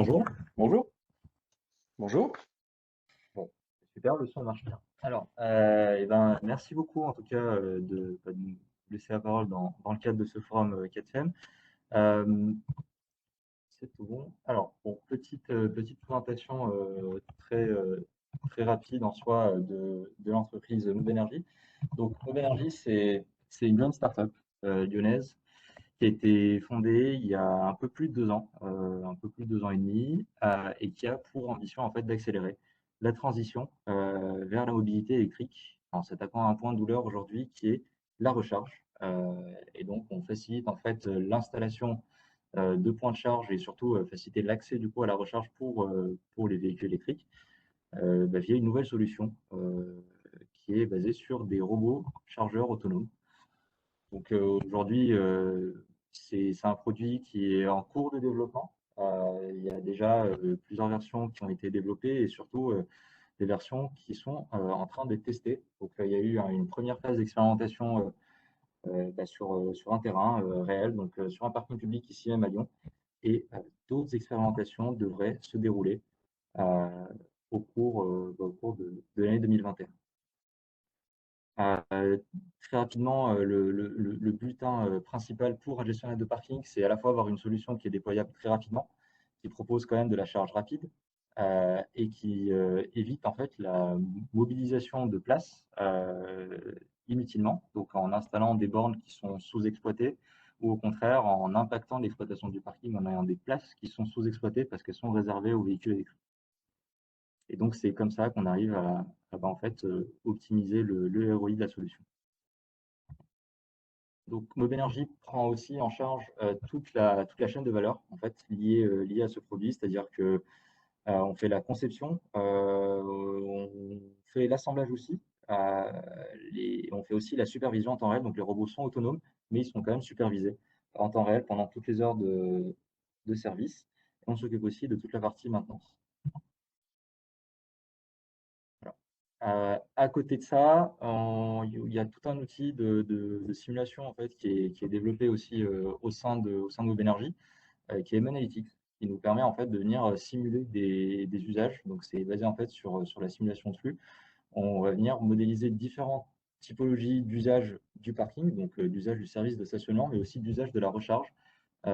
Bonjour, bonjour, bonjour. Bon, super, le son marche bien. Alors, merci beaucoup en tout cas de nous laisser la parole dans le cadre de ce forum 4FEM. Euh, c'est tout bon. Alors, bon, petite présentation très rapide en soi de l'entreprise Move Energy. Donc, Move Energy, c'est une jeune startup lyonnaise qui a été fondée il y a un peu plus de 2 ans, un peu plus de 2 ans et demi, et qui a pour ambition en fait d'accélérer la transition vers la mobilité électrique en s'attaquant à un point de douleur aujourd'hui qui est la recharge. Et donc on facilite en fait l'installation de points de charge et surtout faciliter l'accès du coup à la recharge pour les véhicules électriques via une nouvelle solution qui est basée sur des robots chargeurs autonomes. Donc aujourd'hui, c'est un produit qui est en cours de développement. Il y a déjà plusieurs versions qui ont été développées et surtout des versions qui sont en train d'être testées. Donc il y a eu une première phase d'expérimentation sur un terrain réel, donc sur un parking public ici même à Lyon. Et d'autres expérimentations devraient se dérouler euh, au cours de l'année 2021. Euh, Très rapidement, le bulletin principal pour un gestionnaire de parking, c'est à la fois avoir une solution qui est déployable très rapidement, qui propose quand même de la charge rapide et qui évite en fait la mobilisation de place inutilement, donc en installant des bornes qui sont sous-exploitées ou au contraire en impactant l'exploitation du parking en ayant des places qui sont sous-exploitées parce qu'elles sont réservées aux véhicules électriques. Et donc c'est comme ça qu'on arrive en fait, optimiser le ROI de la solution. Donc, Mob Energy prend aussi en charge toute la chaîne de valeur en fait, liée à ce produit, c'est-à-dire que on fait la conception, on fait l'assemblage aussi, on fait aussi la supervision en temps réel. Donc, les robots sont autonomes, mais ils sont quand même supervisés en temps réel pendant toutes les heures de service. Et on s'occupe aussi de toute la partie maintenance. Voilà. À côté de ça, il y a tout un outil de simulation en fait, qui est développé aussi au sein de Web Energy, qui est M-Analytics, qui nous permet en fait de venir simuler des usages. Donc c'est basé en fait sur la simulation de flux. On va venir modéliser différentes typologies d'usage du parking, donc d'usage du service de stationnement, mais aussi d'usage de la recharge,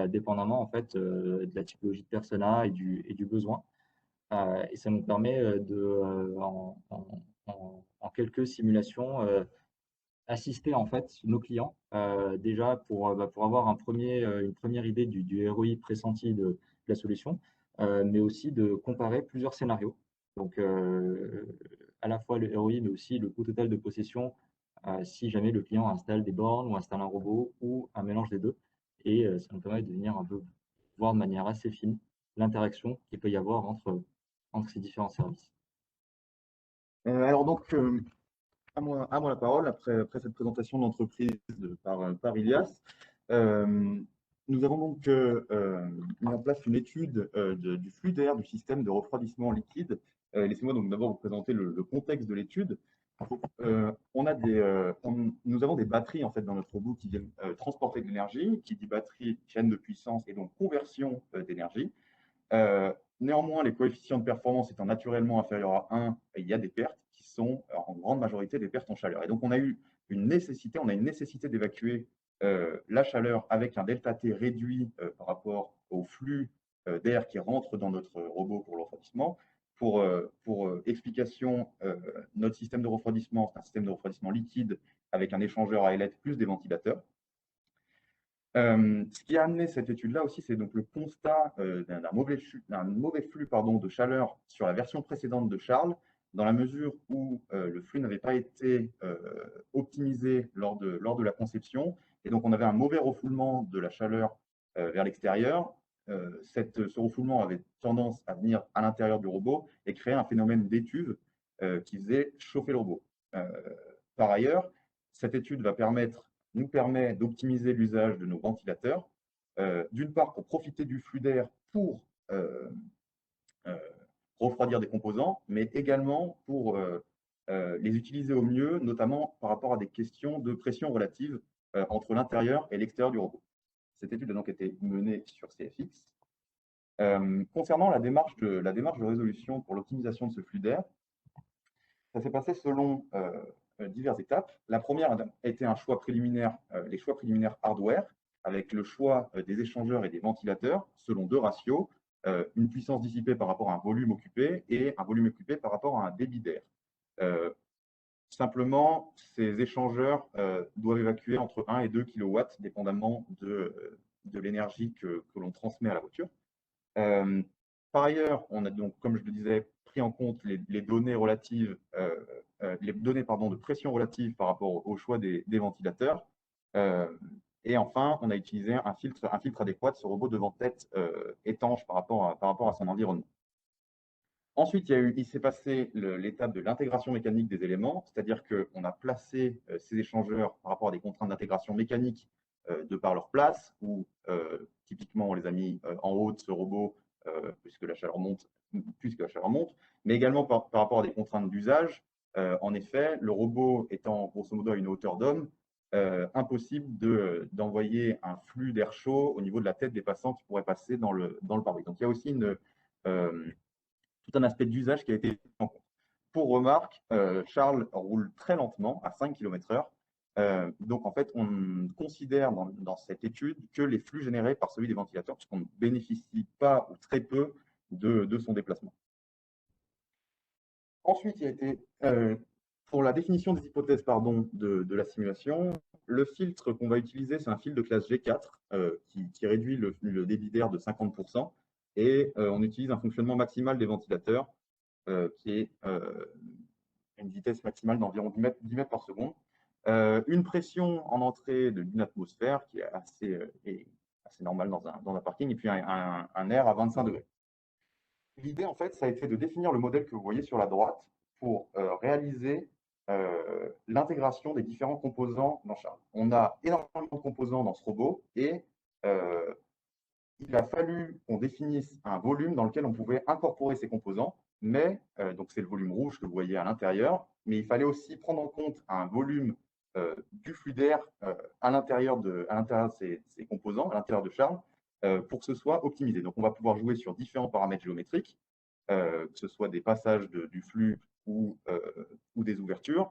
dépendamment en fait de la typologie de persona et du besoin. Et ça nous permet en quelques simulations assister en fait nos clients déjà pour avoir une première idée du ROI pressenti de la solution, mais aussi de comparer plusieurs scénarios. Donc à la fois le ROI, mais aussi le coût total de possession si jamais le client installe des bornes ou installe un robot ou un mélange des deux. Et ça nous permet de venir un peu voir de manière assez fine l'interaction qu'il peut y avoir entre ces différents services. Alors donc, à moi la parole, après cette présentation de l'entreprise par Ilias. Euh, Nous avons donc mis en place une étude du flux d'air du système de refroidissement liquide. Laissez-moi donc d'abord vous présenter le contexte de l'étude. Nous avons des batteries en fait dans notre robot qui viennent transporter de l'énergie. Qui dit batterie, chaîne de puissance et donc conversion d'énergie. Néanmoins, les coefficients de performance étant naturellement inférieurs à 1, il y a des pertes qui sont en grande majorité des pertes en chaleur. Et donc, on a une nécessité d'évacuer la chaleur avec un delta T réduit par rapport au flux d'air qui rentre dans notre robot pour le refroidissement. Pour explication, notre système de refroidissement, c'est un système de refroidissement liquide avec un échangeur à ailettes plus des ventilateurs. Ce qui a amené cette étude-là aussi, c'est donc le constat d'un mauvais flux de chaleur sur la version précédente de Charles, dans la mesure où le flux n'avait pas été optimisé lors de la conception. Et donc, on avait un mauvais refoulement de la chaleur vers l'extérieur. Ce refoulement avait tendance à venir à l'intérieur du robot et créer un phénomène d'étuve qui faisait chauffer le robot. Par ailleurs, cette étude nous permet d'optimiser l'usage de nos ventilateurs, d'une part pour profiter du flux d'air pour euh, refroidir des composants, mais également pour les utiliser au mieux, notamment par rapport à des questions de pression relative entre l'intérieur et l'extérieur du robot. Cette étude a donc été menée sur CFX. Concernant la démarche de résolution pour l'optimisation de ce flux d'air, ça s'est passé selon diverses étapes. La première a été les choix préliminaires hardware, avec le choix des échangeurs et des ventilateurs selon deux ratios, une puissance dissipée par rapport à un volume occupé et un volume occupé par rapport à un débit d'air. Simplement, ces échangeurs doivent évacuer entre 1 et 2 kW, dépendamment de l'énergie que l'on transmet à la voiture. Par ailleurs, on a donc, comme je le disais, pris en compte les données relatives, de pression relative par rapport au choix des ventilateurs. Et enfin, on a utilisé un filtre adéquat. Ce robot devant être étanche par rapport à son environnement. Ensuite, il s'est passé l'étape de l'intégration mécanique des éléments, c'est-à-dire qu'on a placé ces échangeurs par rapport à des contraintes d'intégration mécanique de par leur place, ou typiquement on les a mis en haut de ce robot puisque la chaleur monte, mais également par rapport à des contraintes d'usage. En effet, le robot étant grosso modo à une hauteur d'homme, impossible d'envoyer un flux d'air chaud au niveau de la tête des passants qui pourraient passer dans le pare-brise. Donc il y a aussi tout un aspect d'usage qui a été pris en compte. Pour remarque, Charles roule très lentement, à 5 km/h. Donc, en fait, on considère dans cette étude que les flux générés par celui des ventilateurs, puisqu'on ne bénéficie pas ou très peu de son déplacement. Ensuite, il y a été, pour la définition des hypothèses de la simulation, le filtre qu'on va utiliser, c'est un filtre de classe G4 qui réduit le débit d'air de 50%. Et on utilise un fonctionnement maximal des ventilateurs qui est une vitesse maximale d'environ 10 mètres par seconde. Une pression en entrée d'une atmosphère qui est assez normale dans un parking, et puis un air à 25 degrés. L'idée, en fait, ça a été de définir le modèle que vous voyez sur la droite pour réaliser l'intégration des différents composants dans Charles. On a énormément de composants dans ce robot et il a fallu qu'on définisse un volume dans lequel on pouvait incorporer ces composants, mais donc c'est le volume rouge que vous voyez à l'intérieur, mais il fallait aussi prendre en compte un volume du flux d'air à l'intérieur de ces composants, à l'intérieur de Charles, pour que ce soit optimisé. Donc on va pouvoir jouer sur différents paramètres géométriques, que ce soit des passages du flux ou des ouvertures,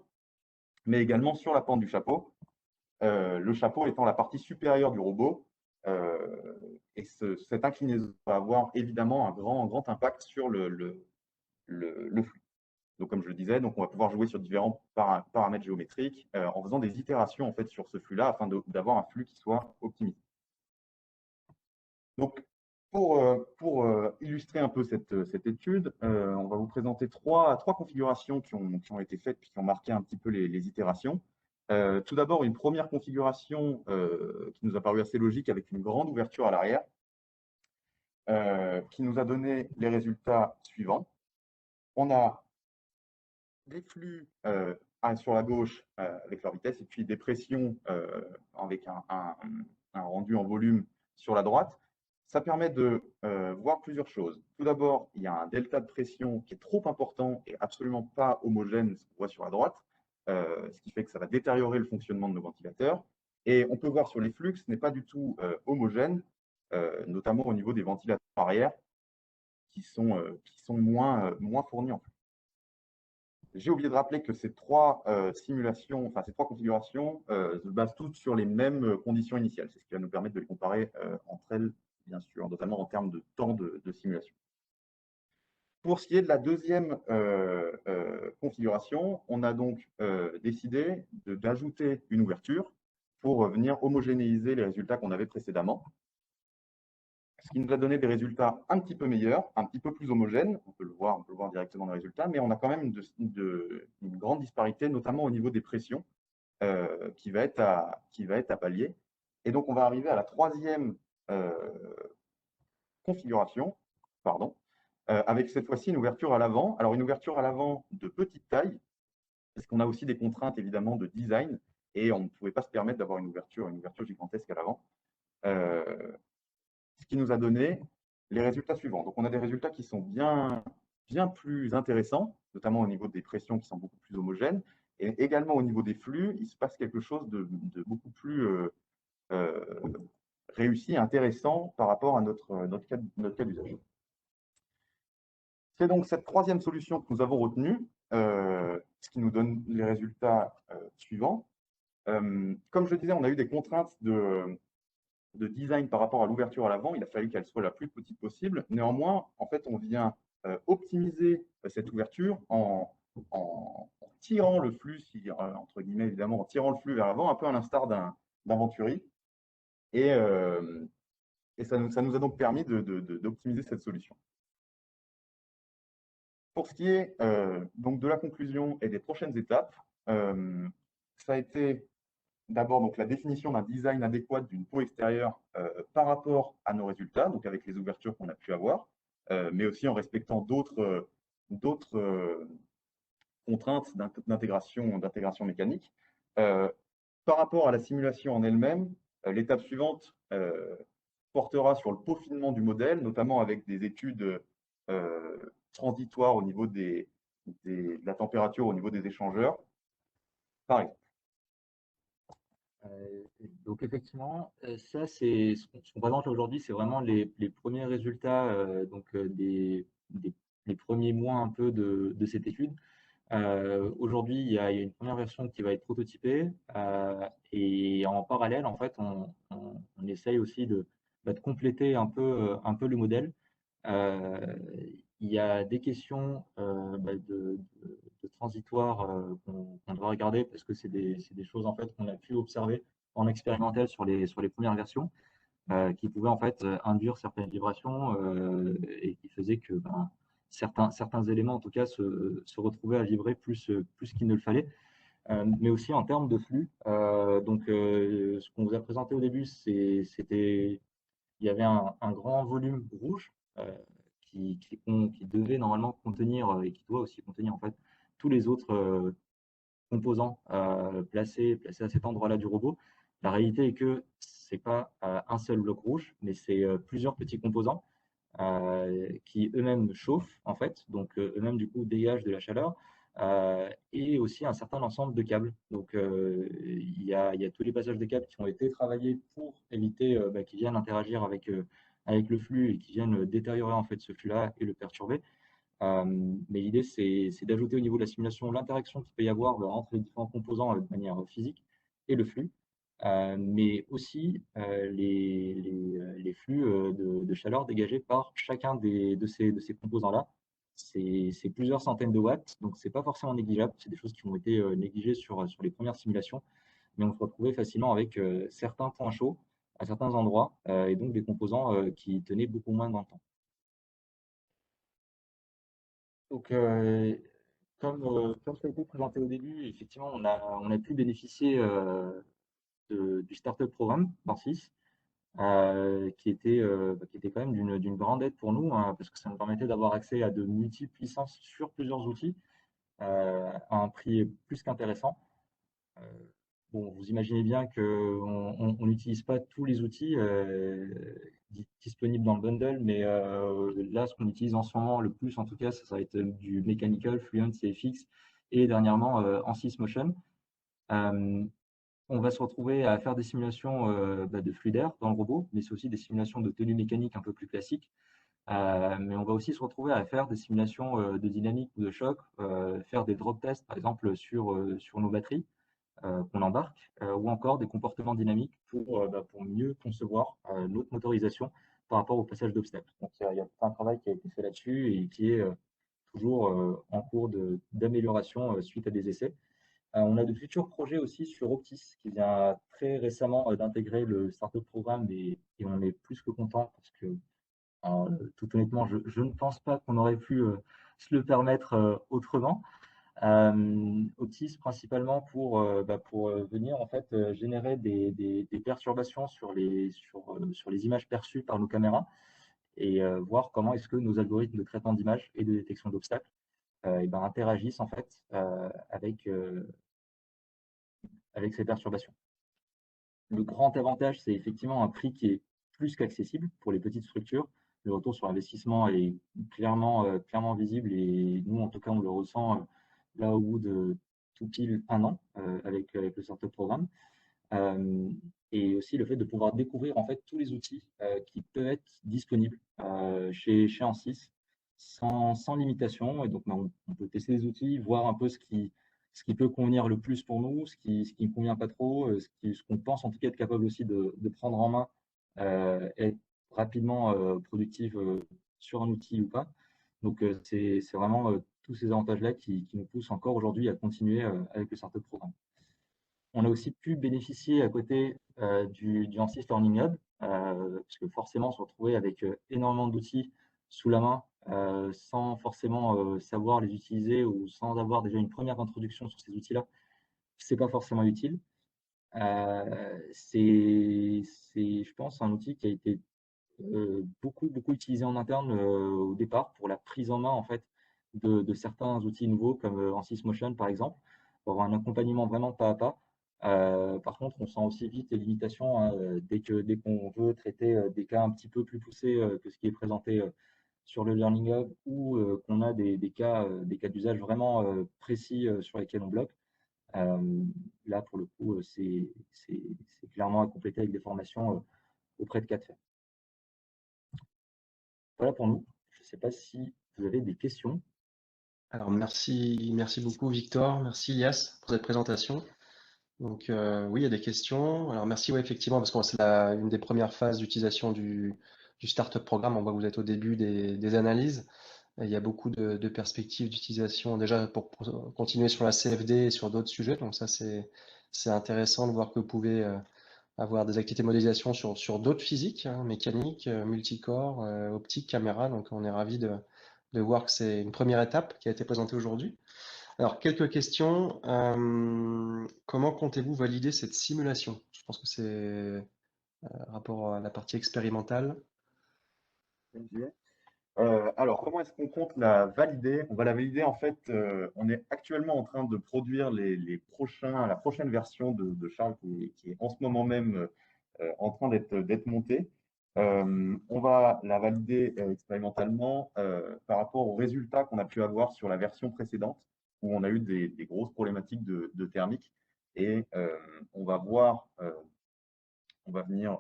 mais également sur la pente du chapeau. Le chapeau étant la partie supérieure du robot, et cette inclinaison va avoir évidemment un grand impact sur le flux. Donc, comme je le disais, donc on va pouvoir jouer sur différents paramètres géométriques en faisant des itérations en fait, sur ce flux-là afin d'avoir un flux qui soit optimisé. Donc, pour illustrer un peu cette étude, on va vous présenter trois configurations qui ont été faites puis qui ont marqué un petit peu les itérations. Tout d'abord, une première configuration qui nous a paru assez logique avec une grande ouverture à l'arrière, qui nous a donné les résultats suivants. On a des flux sur la gauche avec leur vitesse et puis des pressions avec un rendu en volume sur la droite. Ça permet de voir plusieurs choses. Tout d'abord, il y a un delta de pression qui est trop important et absolument pas homogène, ce qu'on voit sur la droite, ce qui fait que ça va détériorer le fonctionnement de nos ventilateurs. Et on peut voir sur les flux que ce n'est pas du tout homogène, notamment au niveau des ventilateurs arrière qui sont moins fournis en flux. J'ai oublié de rappeler que ces trois configurations se basent toutes sur les mêmes conditions initiales. C'est ce qui va nous permettre de les comparer entre elles, bien sûr, notamment en termes de temps de simulation. Pour ce qui est de la deuxième configuration, on a donc décidé d'ajouter une ouverture pour venir homogénéiser les résultats qu'on avait précédemment. Ce qui nous a donné des résultats un petit peu meilleurs, un petit peu plus homogènes, on peut le voir directement dans les résultats, mais on a quand même une grande disparité, notamment au niveau des pressions, qui va être à pallier. Et donc, on va arriver à la troisième configuration, avec cette fois-ci une ouverture à l'avant. Alors, une ouverture à l'avant de petite taille, parce qu'on a aussi des contraintes, évidemment, de design, et on ne pouvait pas se permettre d'avoir une ouverture gigantesque à l'avant. Ce qui nous a donné les résultats suivants. Donc, on a des résultats qui sont bien plus intéressants, notamment au niveau des pressions qui sont beaucoup plus homogènes, et également au niveau des flux, il se passe quelque chose de beaucoup plus réussi et intéressant par rapport à notre cas d'usage. C'est donc cette troisième solution que nous avons retenue, ce qui nous donne les résultats suivants. Comme je disais, on a eu des contraintes de design par rapport à l'ouverture à l'avant. Il a fallu qu'elle soit la plus petite possible. Néanmoins, en fait, on vient optimiser cette ouverture en tirant le flux, entre guillemets évidemment, en tirant le flux vers l'avant, un peu à l'instar d'un Venturi. Et, ça nous a donc permis d'optimiser cette solution. Pour ce qui est donc de la conclusion et des prochaines étapes, ça a été d'abord donc la définition d'un design adéquat d'une peau extérieure par rapport à nos résultats, donc avec les ouvertures qu'on a pu avoir, mais aussi en respectant d'autres contraintes d'intégration mécanique. Par rapport à la simulation en elle-même, l'étape suivante portera sur le peaufinement du modèle, notamment avec des études transitoires au niveau de la température au niveau des échangeurs, par exemple. Donc effectivement, ça c'est ce qu'on présente aujourd'hui, c'est vraiment les premiers résultats les premiers mois un peu de cette étude. Aujourd'hui, il y a une première version qui va être prototypée et en parallèle, en fait, on essaye aussi de compléter un peu le modèle. Il y a des questions de transitoire qu'on doit regarder parce que c'est des choses en fait qu'on a pu observer en expérimental sur les premières versions qui pouvaient en fait induire certaines vibrations et qui faisaient que certains éléments en tout cas se retrouvaient à vibrer plus qu'il ne le fallait. Mais aussi en termes de flux. Ce qu'on vous a présenté au début, il y avait un grand volume rouge qui devait normalement contenir et qui doit aussi contenir en fait tous les autres composants placés à cet endroit-là du robot. La réalité est que c'est pas un seul bloc rouge, mais c'est plusieurs petits composants qui eux-mêmes chauffent en fait, donc eux-mêmes du coup dégagent de la chaleur et aussi un certain ensemble de câbles. Donc il y a tous les passages de câbles qui ont été travaillés pour éviter qu'ils viennent interagir avec le flux et qui viennent détériorer en fait ce flux-là et le perturber. Mais l'idée, c'est d'ajouter au niveau de la simulation l'interaction qu'il peut y avoir entre les différents composants de manière physique et le flux, mais aussi les flux de chaleur dégagés par chacun de ces composants-là. C'est plusieurs centaines de watts, donc c'est pas forcément négligeable. C'est des choses qui ont été négligées sur les premières simulations, mais on se retrouvait facilement avec certains points chauds à certains endroits et donc des composants qui tenaient beaucoup moins dans le temps. Donc, comme ça a été présenté au début, effectivement, on a pu bénéficier du Startup Programme par 6, qui était quand même d'une grande aide pour nous, hein, parce que ça nous permettait d'avoir accès à de multiples licences sur plusieurs outils à un prix plus qu'intéressant. Euh, Bon, vous imaginez bien qu'on n'utilise pas tous les outils disponibles dans le bundle, mais là, ce qu'on utilise en ce moment le plus, en tout cas, ça va être du Mechanical, Fluent, CFX et dernièrement Ansys Motion. Euh, on va se retrouver à faire des simulations de flux d'air dans le robot, mais c'est aussi des simulations de tenue mécanique un peu plus classiques. Mais on va aussi se retrouver à faire des simulations de dynamique ou de choc, faire des drop tests, par exemple, sur nos batteries qu'on embarque, ou encore des comportements dynamiques pour mieux concevoir notre motorisation par rapport au passage d'obstacles. Donc il y a tout un travail qui a été fait là-dessus et qui est toujours en cours d'amélioration suite à des essais. On a de futurs projets aussi sur Optis qui vient très récemment d'intégrer le Startup Programme et on est plus que content parce que tout honnêtement, je ne pense pas qu'on aurait pu se le permettre autrement. Optis principalement pour venir en fait générer des perturbations sur les images perçues par nos caméras et voir comment est-ce que nos algorithmes de traitement d'images et de détection d'obstacles interagissent en fait avec ces perturbations. Le grand avantage, c'est effectivement un prix qui est plus qu'accessible pour les petites structures. Le retour sur investissement est clairement visible et nous, en tout cas, on le ressent là au bout de tout pile un an avec le Startup Programme. Et aussi le fait de pouvoir découvrir en fait tous les outils qui peuvent être disponibles chez Ansys sans limitation. Et donc, bah, on peut tester les outils, voir un peu ce qui peut convenir le plus pour nous, ce qui ne convient pas trop, ce qu'on pense en tout cas être capable aussi de prendre en main et être rapidement productif sur un outil ou pas. Donc, c'est vraiment tous ces avantages-là qui nous poussent encore aujourd'hui à continuer avec le Startup Programme. On a aussi pu bénéficier à côté du Ansys Learning Hub, parce que forcément se retrouver avec énormément d'outils sous la main sans forcément savoir les utiliser ou sans avoir déjà une première introduction sur ces outils-là, c'est pas forcément utile. C'est, je pense, un outil qui a été beaucoup utilisé en interne au départ pour la prise en main en fait de certains outils nouveaux comme Ansys Motion par exemple, pour avoir un accompagnement vraiment pas à pas. Par contre, on sent aussi vite les limitations hein, dès qu'on veut traiter des cas un petit peu plus poussés que ce qui est présenté sur le Learning Hub ou qu'on a des cas d'usage vraiment précis sur lesquels on bloque. Là, pour le coup, c'est clairement à compléter avec des formations auprès de cas de fer. Voilà pour nous. Je ne sais pas si vous avez des questions. Alors merci beaucoup Victor, merci Ilias pour cette présentation. Donc oui, il y a des questions. Alors merci, ouais, effectivement, parce que c'est une des premières phases d'utilisation du Startup Programme. On voit que vous êtes au début des analyses. Et il y a beaucoup de perspectives d'utilisation déjà pour continuer sur la CFD et sur d'autres sujets. Donc ça, c'est intéressant de voir que vous pouvez avoir des activités de modélisation sur d'autres physiques, hein, mécaniques, multicore, optique, caméra. Donc on est ravi de voir que c'est une première étape qui a été présentée aujourd'hui. Alors, quelques questions. Comment comptez-vous valider cette simulation? Je pense que c'est rapport à la partie expérimentale. Alors, comment est-ce qu'on compte la valider? On va la valider en fait. On est actuellement en train de produire la prochaine version de Charles qui est en ce moment même en train d'être montée. On va la valider expérimentalement par rapport aux résultats qu'on a pu avoir sur la version précédente où on a eu des grosses problématiques de thermique. Et on va voir, on va venir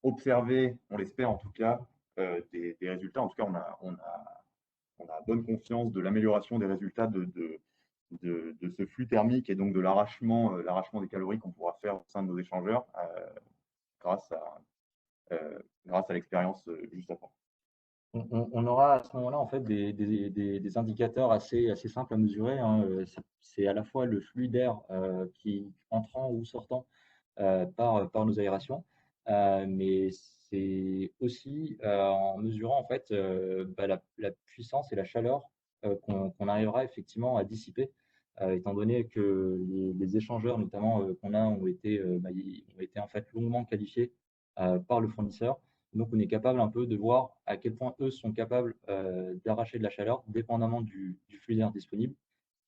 observer, on l'espère en tout cas, des résultats. En tout cas, on a bonne confiance de l'amélioration des résultats de ce flux thermique et donc de l'arrachement des calories qu'on pourra faire au sein de nos échangeurs grâce à l'expérience juste après. On aura à ce moment-là en fait des indicateurs assez simples à mesurer. Hein. C'est à la fois le flux d'air qui entrant ou sortant par nos aérations, mais c'est aussi en mesurant en fait la puissance et la chaleur qu'on arrivera effectivement à dissiper, étant donné que les échangeurs notamment qu'on a ont été en fait longuement qualifiés par le fournisseur. Donc, on est capable un peu de voir à quel point eux sont capables d'arracher de la chaleur dépendamment du flux d'air disponible.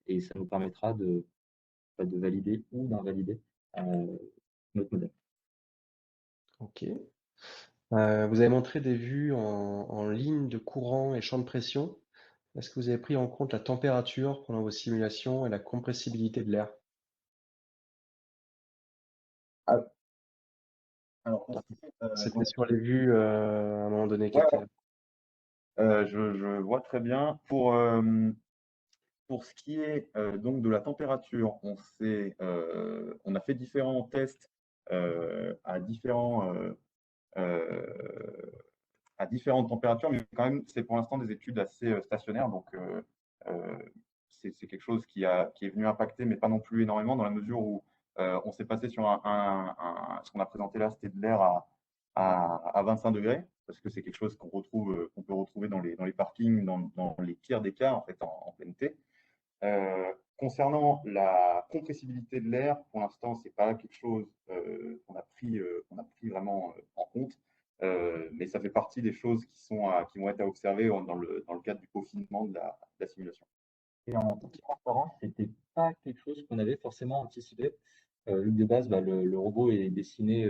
Et ça nous permettra de valider ou d'invalider notre modèle. Ok. Vous avez montré des vues en ligne de courant et champ de pression. Est-ce que vous avez pris en compte la température pendant vos simulations et la compressibilité de l'air? Alors, C'était sur les vues à un moment donné qui ouais, étaient. je vois très bien. Pour ce qui est donc de la température, on a fait différents tests euh, à différentes températures, mais quand même, c'est pour l'instant des études assez stationnaires. Donc, euh, c'est quelque chose qui est venu impacter, mais pas non plus énormément, dans la mesure où on s'est passé sur ce qu'on a présenté là, c'était de l'air à 25 degrés, parce que c'est quelque chose qu'on peut retrouver dans les parkings, dans les tiers des cas, en fait, en plein été. Concernant la compressibilité de l'air, pour l'instant, ce n'est pas quelque chose qu'on a pris vraiment en compte, mais ça fait partie des choses qui vont être à observer dans le cadre du peaufinement de la simulation. Et en toute transparence, c'était pas quelque chose qu'on avait forcément anticipé. Vu que de base, le robot est dessiné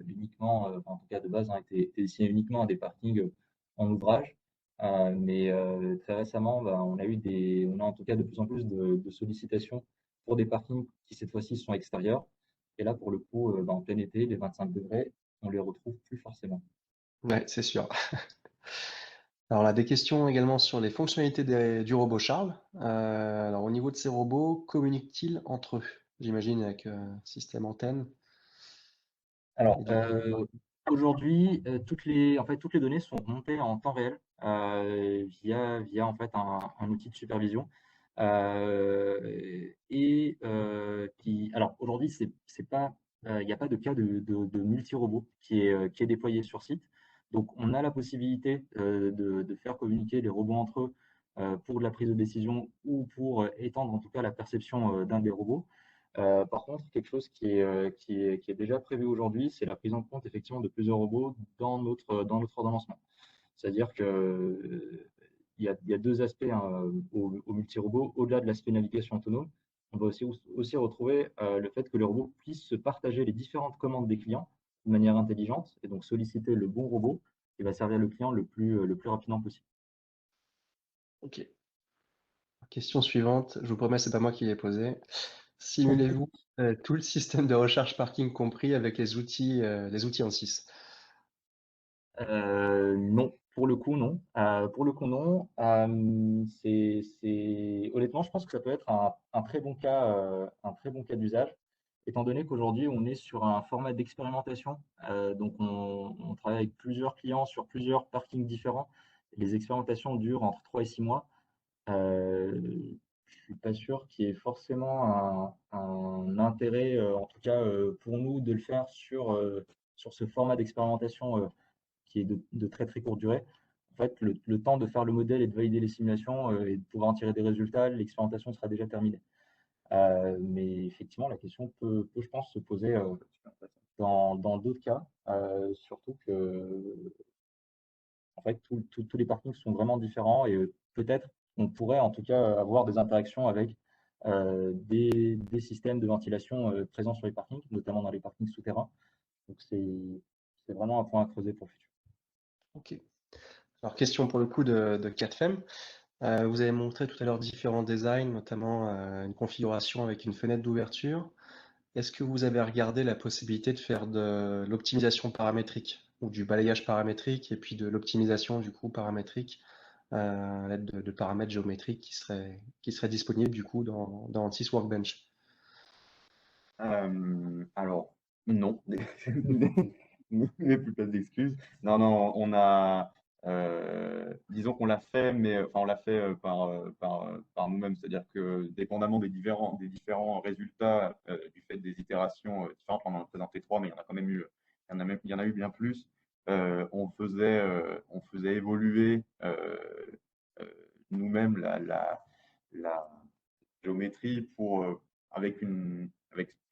uniquement, en tout cas de base, hein, était dessiné uniquement à des parkings en ouvrage. Mais très récemment, on a en tout cas de plus en plus de sollicitations pour des parkings qui cette fois-ci sont extérieurs. Et là, pour le coup, en plein été, les 25 degrés, on les retrouve plus forcément. Ouais, c'est sûr. Alors, on a des questions également sur les fonctionnalités du robot Charles. Alors, au niveau de ces robots, communiquent-ils entre eux? J'imagine avec système antenne Alors, et du coup. aujourd'hui, toutes les données sont remontées en temps réel, via en fait un outil de supervision, alors aujourd'hui, c'est pas, il n'y a pas de cas de multi-robot qui est déployé sur site. Donc on a la possibilité, de faire communiquer les robots entre eux, pour de la prise de décision ou pour, étendre en tout cas la perception, d'un des robots. Par contre, quelque chose qui est déjà prévu aujourd'hui, c'est la prise en compte effectivement de plusieurs robots dans notre ordonnancement. C'est-à-dire que, il y a 2 aspects, hein, au multi-robot. Au-delà de l'aspect navigation autonome, on va aussi retrouver, le fait que les robots puissent se partager les différentes commandes des clients de manière intelligente et donc solliciter le bon robot qui va servir le client le plus rapidement possible. Ok. Question suivante. Je vous promets, c'est pas moi qui l'ai posée. Simulez-vous tout le système de recharge parking compris avec les outils en 6. Non, pour le coup, non. Pour le coup, non. Honnêtement, je pense que ça peut être un très bon cas, d'usage, étant donné qu'aujourd'hui, on est sur un format d'expérimentation. Donc, on travaille avec plusieurs clients sur plusieurs parkings différents. Les expérimentations durent entre 3 et 6 mois. Je suis pas sûr qu'il y ait forcément un intérêt, en tout cas pour nous, de le faire sur ce format d'expérimentation qui est de très très courte durée. En fait, le temps de faire le modèle et de valider les simulations et de pouvoir en tirer des résultats, l'expérimentation sera déjà terminée. Mais effectivement, la question peut, je pense, se poser dans d'autres cas, surtout que en fait, tous les parkings sont vraiment différents et peut-être on pourrait en tout cas avoir des interactions avec des systèmes de ventilation présents sur les parkings, notamment dans les parkings souterrains. Donc c'est vraiment un point à creuser pour le futur. Ok. Alors, question pour le coup de 4FEM. Vous avez montré tout à l'heure différents designs, notamment une configuration avec une fenêtre d'ouverture. Est-ce que vous avez regardé la possibilité de faire de l'optimisation paramétrique ou du balayage paramétrique et puis de l'optimisation du coup paramétrique à l'aide de paramètres géométriques qui seraient disponibles du coup dans Ansys Workbench? Alors, non, n'ayez plus pas d'excuses. Non, non, disons qu'on l'a fait, mais enfin, on l'a fait par nous-mêmes, c'est-à-dire que dépendamment des différents résultats du fait des itérations différentes, on en a présenté 3, mais il y en a quand même eu, il y en a eu bien plus. On faisait évoluer euh, nous-mêmes la géométrie avec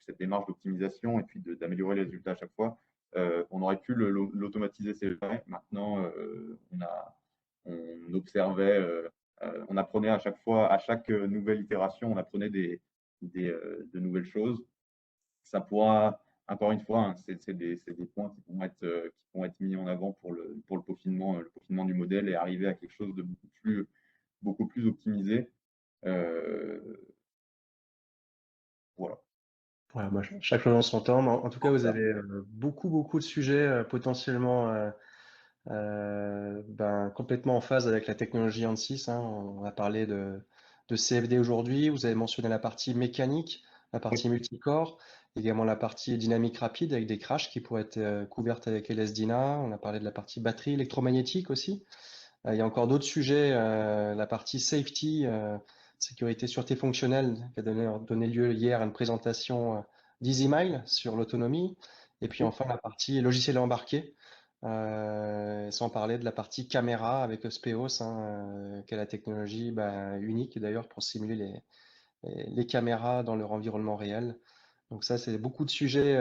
cette démarche d'optimisation et puis d'améliorer les résultats à chaque fois. On aurait pu l'automatiser, c'est vrai. Maintenant, on observait, on apprenait à chaque fois, à chaque nouvelle itération, on apprenait de nouvelles choses. Ça pourra, encore une fois, hein, c'est des points qui vont être mis en avant pour le peaufinement du modèle et arriver à quelque chose de beaucoup plus optimisé. Euh, voilà. Voilà, moi, chaque chose en son temps. Mais en tout cas, vous avez beaucoup, beaucoup de sujets potentiellement complètement en phase avec la technologie ANSYS, hein. On a parlé de CFD aujourd'hui. Vous avez mentionné la partie mécanique, la partie multicore, également la partie dynamique rapide avec des crashs qui pourraient être couvertes avec LSDINA. On a parlé de la partie batterie électromagnétique aussi. Il y a encore d'autres sujets, la partie safety, sécurité, sûreté fonctionnelle, qui a donné lieu hier à une présentation d'EasyMile sur l'autonomie. Et puis enfin la partie logiciel embarqué, sans parler de la partie caméra avec Speos, hein, qui est la technologie unique d'ailleurs pour simuler les caméras dans leur environnement réel. Donc ça, c'est beaucoup de sujets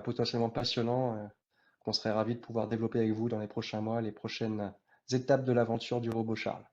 potentiellement passionnants qu'on serait ravis de pouvoir développer avec vous dans les prochains mois, les prochaines étapes de l'aventure du robot Charles.